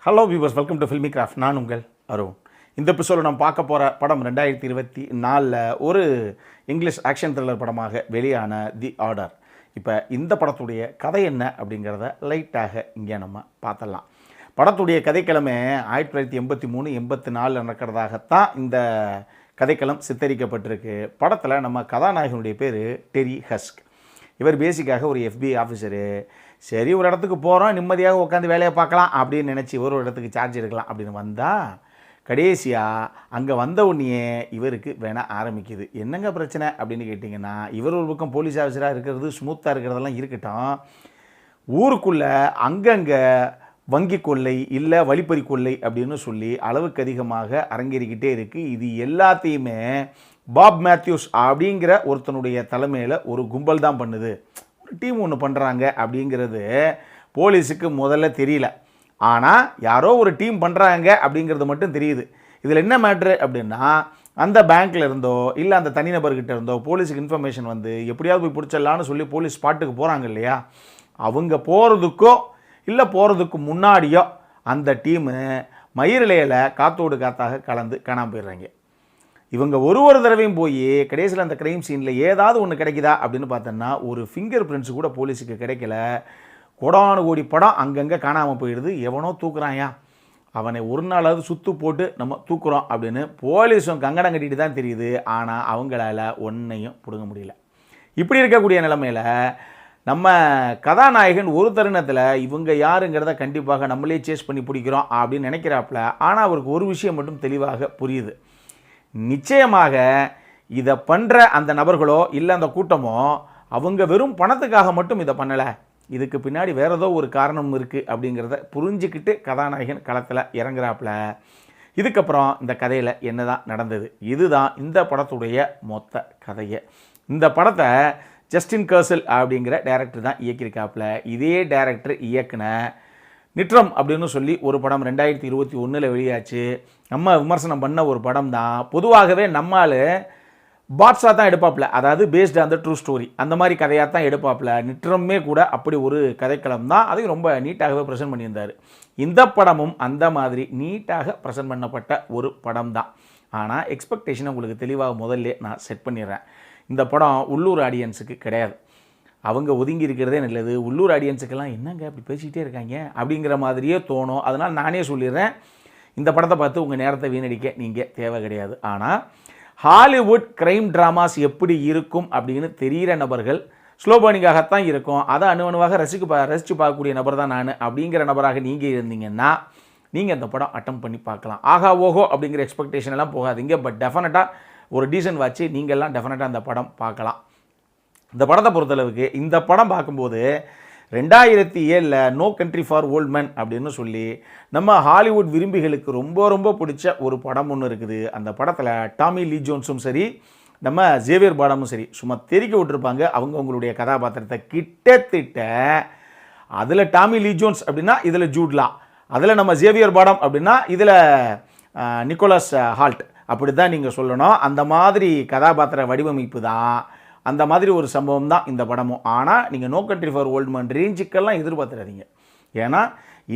Hello viewers, welcome to filmi craft. நான் உங்கள் அருண். இந்த எபிசோடில் நம்ம பார்க்க போகிற படம் 2024 ஒரு இங்கிலீஷ் ஆக்ஷன் த்ரில்லர் படமாக வெளியான தி ஆர்டர். இப்போ இந்த படத்துடைய கதை என்ன அப்படிங்கிறத லைட்டாக இங்கே நம்ம பார்த்துடலாம். படத்துடைய கதைக்கிழமை 1983-84 நடக்கிறதாகத்தான் இந்த கதைக்களம் சித்தரிக்கப்பட்டிருக்கு. படத்தில் நம்ம கதாநாயகனுடைய பேர் டெரி ஹஸ்க். இவர் பேசிக்காக ஒரு FBI ஆஃபீஸரு. சரி, ஒரு இடத்துக்கு போகிறோம், நிம்மதியாக உட்காந்து வேலையை பார்க்கலாம் அப்படின்னு நினச்சி ஒரு இடத்துக்கு சார்ஜ் எடுக்கலாம் அப்படின்னு வந்தால் கடைசியாக அங்கே வந்த உடனே இவருக்கு வேண ஆரம்பிக்குது. என்னங்க பிரச்சனை அப்படின்னு கேட்டிங்கன்னா, இவர் ஒரு பக்கம் போலீஸ் ஆஃபீஸராக இருக்கிறது ஸ்மூத்தாக இருக்கிறதெல்லாம் இருக்கட்டும், ஊருக்குள்ளே அங்கங்கே வங்கி கொள்ளை இல்லை வழிப்பறி கொள்ளை அப்படின்னு சொல்லி அளவுக்கு அதிகமாக அரங்கேறிக்கிட்டே இருக்குது. இது எல்லாத்தையுமே பாப் மேத்யூஸ் அப்படிங்கிற ஒருத்தனுடைய தலைமையில் ஒரு கும்பல் தான் பண்ணுது. ஒரு டீம் ஒன்று பண்ணுறாங்க அப்படிங்கிறது போலீஸுக்கு முதல்ல தெரியல. ஆனால் யாரோ ஒரு டீம் பண்ணுறாங்க அப்படிங்கிறது மட்டும் தெரியுது. இதில் என்ன மேட்ரு அப்படின்னா, அந்த பேங்க்கில் இருந்தோ இல்லை அந்த தனிநபர்கிட்ட இருந்தோ போலீஸுக்கு இன்ஃபர்மேஷன் வந்து எப்படியாவது போய் பிடிச்சிடலான்னு சொல்லி போலீஸ் ஸ்பாட்டுக்கு போகிறாங்க இல்லையா, அவங்க போகிறதுக்கோ இல்லை போகிறதுக்கு முன்னாடியோ அந்த டீமு மயிரிலையில் காத்தோடு காத்தாக கலந்து காணாமல் போயிடுறாங்க. இவங்க ஒரு தடவையும் போய் கடைசியில் அந்த க்ரைம் சீனில் ஏதாவது ஒன்று கிடைக்குதா அப்படின்னு பார்த்தோன்னா ஒரு ஃபிங்கர் பிரிண்ட்ஸ் கூட போலீஸுக்கு கிடைக்கல. கோடானு கோடி படம் அங்கங்கே காணாமல் போயிடுது. எவனோ தூக்குறாயா, அவனை ஒரு நாளாவது சுற்று போட்டு நம்ம தூக்குறோம் அப்படின்னு போலீஸும் கங்கடம் கட்டிட்டு தான் தெரியுது. ஆனால் அவங்களால ஒன்றையும் பிடுங்க முடியல. இப்படி இருக்கக்கூடிய நிலைமையில் நம்ம கதாநாயகன் ஒரு தருணத்தில் இவங்க யாருங்கிறத கண்டிப்பாக நம்மளே சேஸ் பண்ணி பிடிக்கிறோம் அப்படின்னு நினைக்கிறாப்புல. ஆனால் அவருக்கு ஒரு விஷயம் மட்டும் தெளிவாக புரியுது. நிச்சயமாக இதை பண்ணுற அந்த நபர்களோ இல்லை அந்த கூட்டமோ அவங்க வெறும் பணத்துக்காக மட்டும் இதை பண்ணலை, இதுக்கு பின்னாடி வேறு ஏதோ ஒரு காரணம் இருக்குது அப்படிங்கிறத புரிஞ்சுக்கிட்டு கதாநாயகன் களத்தில் இறங்குறாப்புல. இதுக்கப்புறம் இந்த கதையில் என்ன தான் நடந்தது, இதுதான் இந்த படத்துடைய மொத்த கதையை. இந்த படத்தை ஜஸ்டின் கர்சல் அப்படிங்கிற டைரக்டர் தான் இயக்கியிருக்காப்புல. இதே டைரக்டர் இயக்குன நிட்ரம் அப்படின்னு சொல்லி ஒரு படம் 2021 வெளியாச்சு. நம்ம விமர்சனம் பண்ண ஒரு படம் தான். பொதுவாகவே நம்மால் பாட்ஸாக தான் எடுப்பாப்புல, அதாவது பேஸ்டு அந்த ட்ரூ ஸ்டோரி அந்த மாதிரி கதையாக தான் எடுப்பாப்புல. நிட்ரமே கூட அப்படி ஒரு கதைக்களம் தான். அதையும் ரொம்ப நீட்டாகவே ப்ரெசென்ட் பண்ணியிருந்தார். இந்த படமும் அந்த மாதிரி நீட்டாக ப்ரெசென்ட் பண்ணப்பட்ட ஒரு படம் தான். ஆனால் எக்ஸ்பெக்டேஷனை உங்களுக்கு தெளிவாக முதல்ல நான் செட் பண்ணிடுறேன். இந்த படம் உள்ளூர் ஆடியன்ஸுக்கு கிடையாது. அவங்க ஒதுங்கி இருக்கிறதே நல்லது. உள்ளூர் ஆடியன்ஸுக்கெல்லாம் என்னங்க அப்படி பேசிக்கிட்டே இருக்காங்க அப்படிங்கிற மாதிரியே தோணும். அதனால் நானே சொல்லிடுறேன், இந்த படத்தை பார்த்து உங்கள் நேரத்தை வீணடிக்க நீங்கள் தேவை கிடையாது. ஆனால் ஹாலிவுட் க்ரைம் ட்ராமாஸ் எப்படி இருக்கும் அப்படின்னு தெரிகிற நபர்கள், ஸ்லோ பர்னிங்காகத்தான் இருக்கும், அதை அணுவணுவாக ரசித்து பார்க்கக்கூடிய நபர் தான் நான் அப்படிங்கிற நபராக நீங்கள் இருந்தீங்கன்னா நீங்கள் இந்த படம் அட்டம் பண்ணி பார்க்கலாம். ஆகா ஓஹோ அப்படிங்கிற எக்ஸ்பெக்டேஷன் எல்லாம் போகாதீங்க. பட் டெஃபினட்டாக ஒரு டீசன்ட் வாட்சி நீங்கள்லாம் டெஃபினட்டாக அந்த படம் பார்க்கலாம். இந்த படத்தை பொறுத்தளவுக்கு இந்த படம் பார்க்கும்போது 2007 no country for old man அப்படின்னு சொல்லி நம்ம ஹாலிவுட் விரும்பிகளுக்கு ரொம்ப ரொம்ப பிடிச்ச ஒரு படம் ஒன்று இருக்குது. அந்த படத்தில் டாமி லீ ஜோன்ஸும் சரி, நம்ம ஜேவியர் பாடமும் சரி சும்மா தெரிக்க விட்டுருப்பாங்க அவங்களுடைய கதாபாத்திரத்தை. கிட்டத்தட்ட அதில் டாமி லீ ஜோன்ஸ் அப்படின்னா இதில் ஜூட்லா, அதில் நம்ம ஜேவியர் பாடம் அப்படின்னா இதில் நிக்கோலஸ் ஹால்ட், அப்படி தான் நீங்கள் சொல்லணும். அந்த மாதிரி கதாபாத்திர வடிவமைப்பு தான், அந்த மாதிரி ஒரு சம்பவம் தான் இந்த படமும். ஆனால் நீங்கள் no country for old man ரேஞ்சுக்கெல்லாம் எதிர்பார்த்துறாதீங்க. ஏன்னா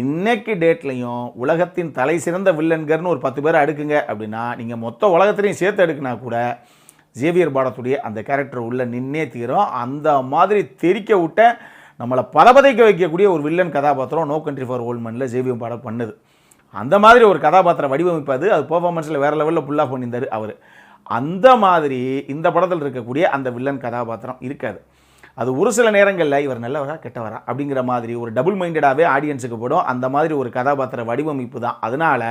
இன்னைக்கு டேட்லையும் உலகத்தின் தலை சிறந்த வில்லன்கர்னு ஒரு 10 பேரை அடுக்குங்க அப்படின்னா நீங்கள் மொத்த உலகத்திலையும் சேர்த்து எடுக்குனா கூட ஜேவியர் பாடத்துடைய அந்த கேரக்டர் உள்ளே நின்னே தீரும். அந்த மாதிரி தெரிக்க விட்ட நம்மளை பதபதைக்க வைக்கக்கூடிய ஒரு வில்லன் கதாபாத்திரம் நோ கண்ட்ரி ஃபார் ஓல்ட் மேனில் ஜேவியர் பாடம் பண்ணுது. அந்த மாதிரி ஒரு கதாபாத்திர வடிவமைப்பு அது பெர்ஃபார்மன்ஸில் வேறு லெவலில் ஃபுல்லாக பண்ணியிருந்தார் அவர். அந்த மாதிரி இந்த படத்தில் இருக்கக்கூடிய அந்த வில்லன் கதாபாத்திரம் இருக்காது. அது ஒரு சில நேரங்களில் இவர் நல்லவரா கெட்டவரா அப்படிங்கிற மாதிரி ஒரு டபுள் மைண்டடாகவே ஆடியன்ஸுக்கு போடும். அந்த மாதிரி ஒரு கதாபாத்திர வடிவமைப்பு தான். அதனால்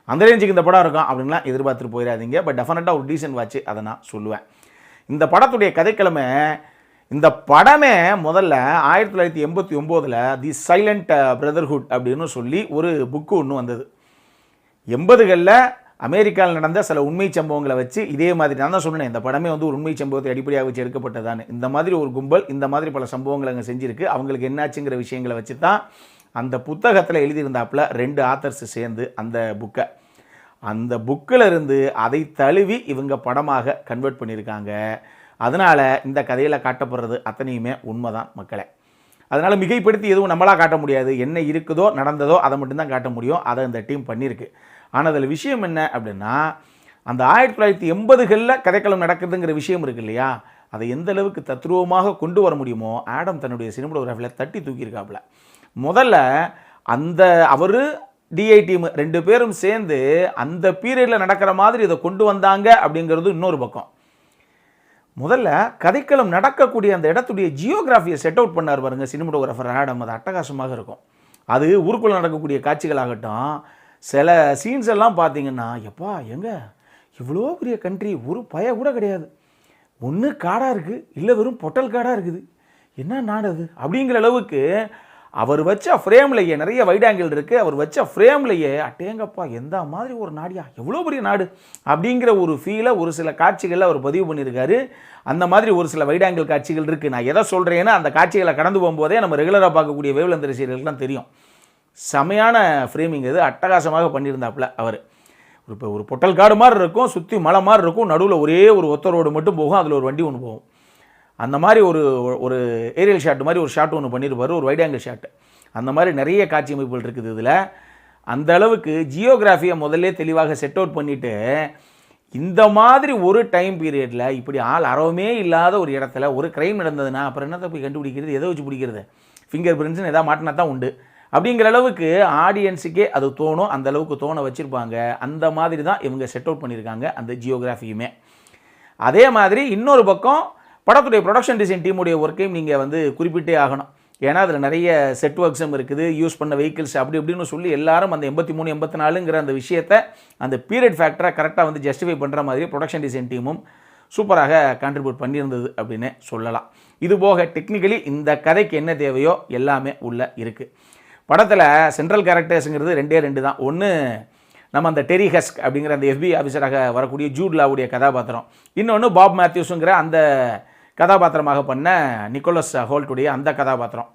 அந்த ரேஞ்சுக்கு இந்த படம் இருக்கும் அப்படின்லாம் எதிர்பார்த்துட்டு போயிடாதீங்க. பட் டெஃபினட்டாக ஒரு டீசன்ட் வாட்ச் அதை நான் சொல்லுவேன். இந்த படத்துடைய கதைக்கிழமை, இந்த படமே முதல்ல 1989 தி சைலண்ட் பிரதர்ஹுட் அப்படின்னு சொல்லி ஒரு புக்கு ஒன்று வந்தது. 80களில் அமெரிக்காவில் நடந்த சில உண்மை சம்பவங்களை வச்சு இதே மாதிரி நான் தான் சொன்னேன், இந்த படமே வந்து ஒரு உண்மை சம்பவத்தை அடிப்படையாக வச்சு எடுக்கப்பட்டதான்னு. இந்த மாதிரி ஒரு கும்பல் இந்த மாதிரி பல சம்பவங்களை அங்கே செஞ்சுருக்கு. அவங்களுக்கு என்னாச்சுங்கிற விஷயங்களை வச்சு தான் அந்த புத்தகத்தில் எழுதியிருந்தாப்புல 2 ஆத்தர்ஸ் சேர்ந்து அந்த புக்கில் இருந்து அதை தழுவி இவங்க படமாக கன்வெர்ட் பண்ணியிருக்காங்க. அதனால் இந்த கதையில் காட்டப்படுறது அத்தனையுமே உண்மைதான் மக்களே. அதனால் மிகைப்படுத்தி எதுவும் நம்மளாக காட்ட முடியாது. என்ன இருக்குதோ நடந்ததோ அதை மட்டும்தான் காட்ட முடியும். அதை இந்த டீம் பண்ணியிருக்கு. ஆனால் அதில் விஷயம் என்ன அப்படின்னா, அந்த 1980களில் கதைக்களம் நடக்குதுங்கிற விஷயம் இருக்கு இல்லையா, அதை எந்த அளவுக்கு தத்ரூபமாக கொண்டு வர முடியுமோ ஆடம் தன்னுடைய சினிமோகிராஃபியில் தட்டி தூக்கியிருக்காப்புல. முதல்ல அந்த அவர் டிஐ டீம் 2 பேரும் சேர்ந்து அந்த பீரியடில் நடக்கிற மாதிரி இதை கொண்டு வந்தாங்க அப்படிங்கிறது இன்னொரு பக்கம். முதல்ல கதைக்களம் நடக்கக்கூடிய அந்த இடத்துடைய ஜியோகிராஃபியை செட் அவுட் பண்ணார் பாருங்க சினிமோகிராஃபர் ஆடம். அது அட்டகாசமாக இருக்கும். அது ஊருக்குள்ளே நடக்கக்கூடிய காட்சிகளாகட்டும், சில சீன்ஸ் எல்லாம் பார்த்தீங்கன்னா, எப்பா எங்க இவ்வளோ பெரிய கண்ட்ரி ஒரு பய கூட கிடையாது, ஒன்று காடாக இருக்குது இல்லை வெறும் பொட்டல் காடாக இருக்குது, என்ன நாடு அது அப்படிங்கிற அளவுக்கு அவர் வச்ச ஃப்ரேம்லையே நிறைய வைட் ஆங்கிள் இருக்குது. அவர் வச்ச ஃப்ரேம்லையே அட்டேங்கப்பா எந்த மாதிரி ஒரு நாடியா, எவ்வளோ பெரிய நாடு அப்படிங்கிற ஒரு ஃபீலை ஒரு சில காட்சிகளில் அவர் பதிவு பண்ணியிருக்காரு. அந்த மாதிரி ஒரு சில வைட் ஆங்கிள் காட்சிகள் இருக்குது. நான் எதை சொல்கிறேன்னா அந்த காட்சிகளை கடந்து போகும்போதே நம்ம ரெகுலராக பார்க்கக்கூடிய வேவ்லெந்த் ரசிகர்களுக்குலாம் தெரியும். செமையான ஃப்ரேமிங் இது, அட்டகாசமாக பண்ணியிருந்தாப்புல அவர். இப்போ ஒரு பொட்டல் காடு மாதிரி இருக்கும், சுற்றி மலை மாதிரி இருக்கும், நடுவில் ஒரே ஒரு ஒத்த ரோடு மட்டும் போகும், அதில் ஒரு வண்டி ஒன்று போகும். அந்த மாதிரி ஒரு ஏரியல் ஷாட் மாதிரி ஒரு ஷாட் ஒன்று பண்ணியிருப்பார், ஒரு வைட் ஆங்கிள் ஷாட். அந்த மாதிரி நிறைய காட்சி அமைப்புகள் இருக்குது இதில். அந்த அளவுக்கு ஜியோகிராஃபியை முதல்ல தெளிவாக செட் அவுட் பண்ணிவிட்டு, இந்த மாதிரி ஒரு டைம் பீரியடில் இப்படி ஆள் அறவுமே இல்லாத ஒரு இடத்துல ஒரு க்ரைம் நடந்ததுன்னா அப்புறம் என்னத்தை போய் கண்டுபிடிக்கிறது, எதை வச்சு பிடிக்கிறது, ஃபிங்கர் பிரிண்ட்ஸ்னு எதாவது மாட்டினா தான் உண்டு அப்படிங்கிற அளவுக்கு ஆடியன்ஸுக்கே அது தோணும். அந்த அளவுக்கு தோண வச்சுருப்பாங்க. அந்த மாதிரி தான் இவங்க செட் அவுட் பண்ணியிருக்காங்க அந்த ஜியோகிராஃபியுமே. அதே மாதிரி இன்னொரு பக்கம் படத்துடைய ப்ரொடக்ஷன் டிசைன் டீமுடைய ஒர்க்கையும் நீங்கள் குறிப்பிட்டே ஆகணும். ஏன்னா அதில் நிறைய செட் ஒர்க்ஸும் இருக்குது, யூஸ் பண்ண வெஹிக்கிள்ஸ் அப்படி இப்படின்னு சொல்லி எல்லாரும் அந்த 83 84ங்கிற அந்த விஷயத்தை அந்த பீரியட் ஃபேக்டரை கரெக்டாக ஜஸ்டிஃபை பண்ணுற மாதிரி ப்ரொடக்ஷன் டிசைன் டீமும் சூப்பராக கான்ட்ரிபியூட் பண்ணியிருந்தது அப்படின்னு சொல்லலாம். இது போக டெக்னிக்கலி இந்த கதைக்கு என்ன தேவையோ எல்லாமே உள்ளே இருக்குது. படத்தில் சென்ட்ரல் கேரக்டர்ஸுங்கிறது 2 தான். ஒன்று நம்ம அந்த டெரி ஹஸ்க் அப்படிங்கிற அந்த FBI ஆஃபீஸராக வரக்கூடிய ஜூட் லாவுடைய கதாபாத்திரம், இன்னொன்று பாப் மேத்யூஸுங்கிற அந்த கதாபாத்திரமாக பண்ண நிக்கோலஸ் ஹோல்ட்டுடைய அந்த கதாபாத்திரம்.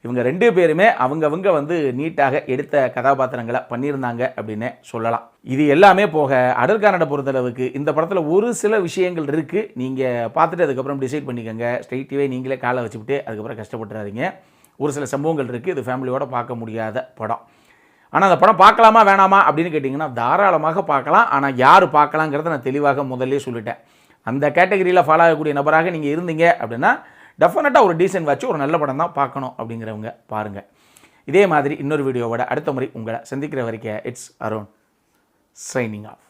இவங்க 2 பேருமே அவங்கவங்க நீட்டாக எடுத்த கதாபாத்திரங்களை பண்ணியிருந்தாங்க அப்படின்னு சொல்லலாம். இது எல்லாமே போக அடல்கானடை பொறுத்தளவுக்கு இந்த படத்தில் ஒரு சில விஷயங்கள் இருக்குது. நீங்கள் பார்த்துட்டு அதுக்கப்புறம் டிசைட் பண்ணிக்கோங்க. ஸ்ட்ரைட்டாகவே நீங்களே காலை வச்சுக்கிட்டு அதுக்கப்புறம் கஷ்டப்பட்டுறாதீங்க. ஒரு சில சம்பவங்கள் இருக்குது, இது ஃபேமிலியோடு பார்க்க முடியாத படம். ஆனால் அந்த படம் பார்க்கலாமா வேணாமா அப்படின்னு கேட்டிங்கன்னா தாராளமாக பார்க்கலாம். ஆனால் யார் பார்க்கலாங்கிறத நான் தெளிவாக முதல்லே சொல்லிட்டேன். அந்த கேட்டகரியில் ஃபாலோ ஆகக்கூடிய நபராக நீங்கள் இருந்தீங்க அப்படின்னா டெஃபினட்டாக ஒரு டீசென்ட் வாட்ச், ஒரு நல்ல படம் தான் பார்க்கணும் அப்படிங்கிறவங்க பாருங்கள். இதே மாதிரி இன்னொரு வீடியோவோட அடுத்த முறை உங்களை சந்திக்கிற வரைக்கும் இட்ஸ் அருண் சைனிங் ஆஃப்.